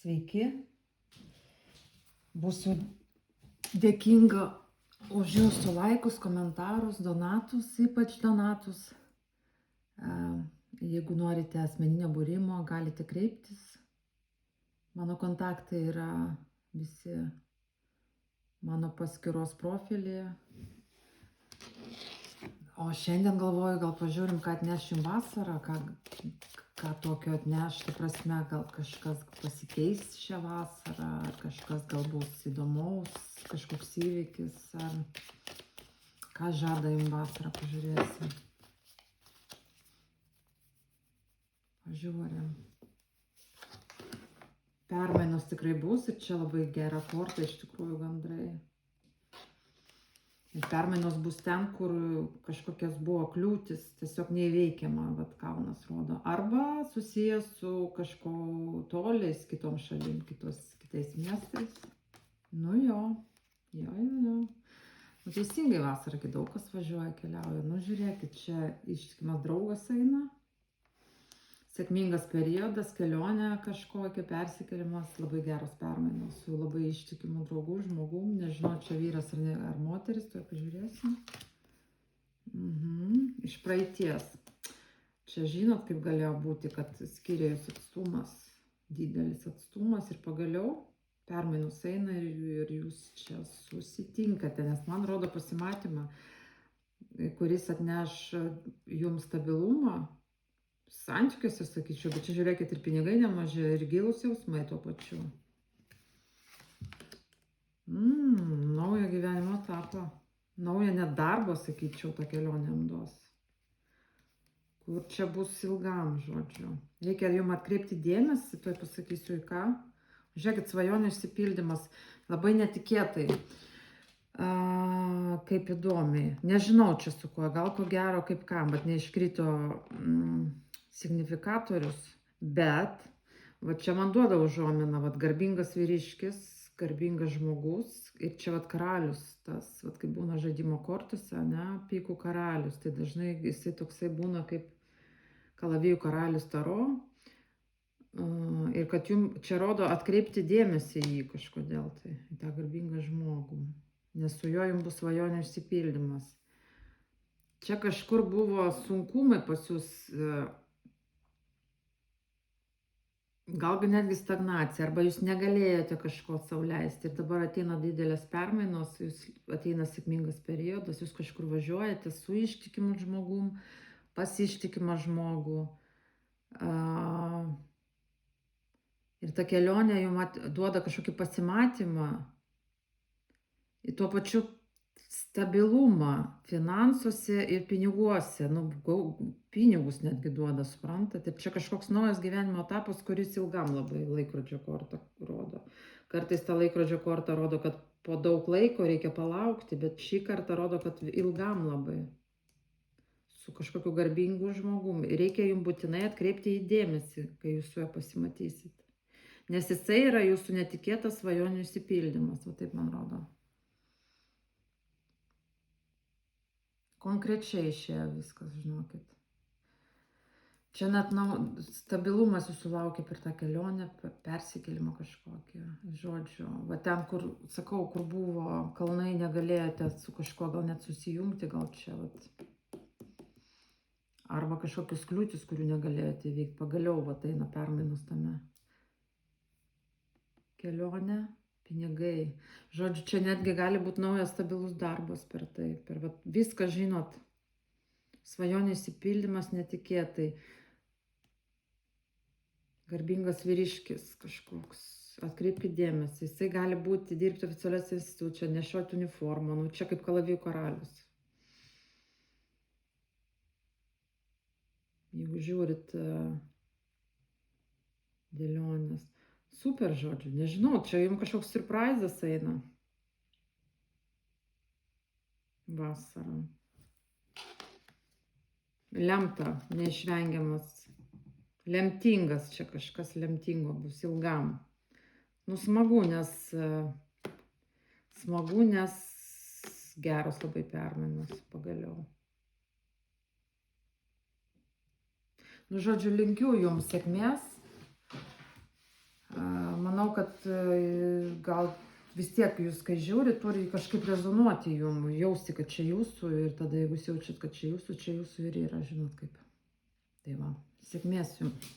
Sveiki. Būsiu dėkinga už jūsų laikus, komentarus, donatus, ypač donatus. Jeigu norite asmeninio būrimo, galite kreiptis. Mano kontaktai yra visi mano paskyros profilyje. O šiandien galvoju, gal pažiūrim, ką atneš jums vasarą, ką tokio atneš, tai prasme, gal kažkas pasikeis šią vasarą, ar kažkas gal bus įdomaus, kažkoks įvykis, ar ką žada jums vasarą, pažiūrėsim. Pažiūrim. Permainos tikrai bus ir čia labai gera korta, iš tikrųjų gandrai. Ir permainos bus ten, kur kažkokias buvo kliūtis, tiesiog neįveikiama, vat kalnas rodo. Arba susijęs su kažko toliais, kitom šalim, kitais miestais. Nu jo. Nu, teisingai vasarą, kai daug kas važiuoja, keliauja. Nu žiūrėkit, čia ištikimas draugas eina. Sėkmingas periodas, kelionė kažkokia, persikėlimas, labai geros permainos su labai ištikimu draugu, žmogum. Nežinau, čia vyras ar moteris, tuoj pažiūrėsim. Iš praeities. Čia žinot, kaip galėjo būti, kad skiria jūs atstumas, didelis atstumas ir pagaliau permainos eina ir jūs čia susitinkate, nes man rodo pasimatymą, kuris atneš jums stabilumą. Santykiuose, sakyčiau, bet čia žiūrėkit ir pinigai nemaži, ir gilūs jausmai tuo pačiu. Naują gyvenimo etapą, naują net darbą, sakyčiau, tą kelionę duos. Kur čia bus ilgam, žodžiu. Reikia jums atkreipti dėmesį, tuoj pasakysiu į ką. Žiūrėkit, svajonių išsipildymas labai netikėtai. Kaip įdomiai. Nežinau čia su kuo, gal ko gero kaip kam, bet neiškrito signifikatorius, bet va čia man duoda užuominą, va garbingas vyriškis, garbingas žmogus ir čia va karalius, tas, va kaip būna žaidimo kortose, ne, pykų karalius, tai dažnai jisai toksai būna kaip kalavijų karalius taro ir kad jums čia rodo atkreipti dėmesį į jį kažkodėl tai, į tą garbingą žmogų, nes su juo jums bus svajonių išsipildymas. Čia kažkur buvo sunkumai pas jūs, gal netgi stagnacija, arba jūs negalėjote kažko sau leisti ir dabar ateina didelės permainos, jūs ateina sėkmingas periodas, jūs kažkur važiuojate su ištikimu žmogum, pas ištikimą žmogų. Ir ta kelionė jums duoda kažkokį pasimatymą, ir tuo pačiu stabilumą finansuose ir piniguose, pinigus netgi duoda, suprantat, ir čia kažkoks naujas gyvenimo etapas, kuris ilgam labai laikrodžio kortą rodo. Kartais ta laikrodžio korta rodo, kad po daug laiko reikia palaukti, bet šį kartą rodo, kad ilgam labai. Su kažkokiu garbingu žmogum. Reikia jums būtinai atkreipti į dėmesį, kai jūs su juo pasimatysit. Nes jisai yra jūsų netikėtas svajonių išsipildymas, o taip man rodo. Konkrečiai išėjo viskas, žinokit. Čia net stabilumas jūsų laukia per tą kelionę, persikėlimą kažkokią, žodžiu. Va ten, kur, sakau, kur buvo kalnai, negalėjote su kažkuo gal net susijungti, gal čia, vat. Arba kažkokius kliūtis, kurių negalėjote įveikti. Pagaliau, va, eina permainos tame. Kelionė. Pinigai. Žodžiu, čia netgi gali būti naujas stabilus darbas per tai. Per viską, žinot, svajonių išsipildymas netikėtai. Garbingas vyriškis kažkoks. Atkreipkite dėmesį. Jisai gali būti dirbti oficialias institucijose, nešioti uniformą. Nu, čia kaip kalavijų karalius. Jeigu žiūrit dėlionės. Super, žodžiu, nežinau, čia jums kažkoks surprizas eina. Vasara. Lemta, neišvengiamas. Lemtingas čia kažkas lemtingo bus ilgam. Nu, smagu, nes geros labai permainos pagaliau. Nu, žodžiu, linkiu jums sėkmės. kad gal vis tiek jūs, kai žiūri, turi kažkaip rezonuoti jum, jausti, kad čia jūsų ir tada, jeigu jūs jaučiat, kad čia jūsų ir yra, žinot kaip. Tai va, sėkmės jums.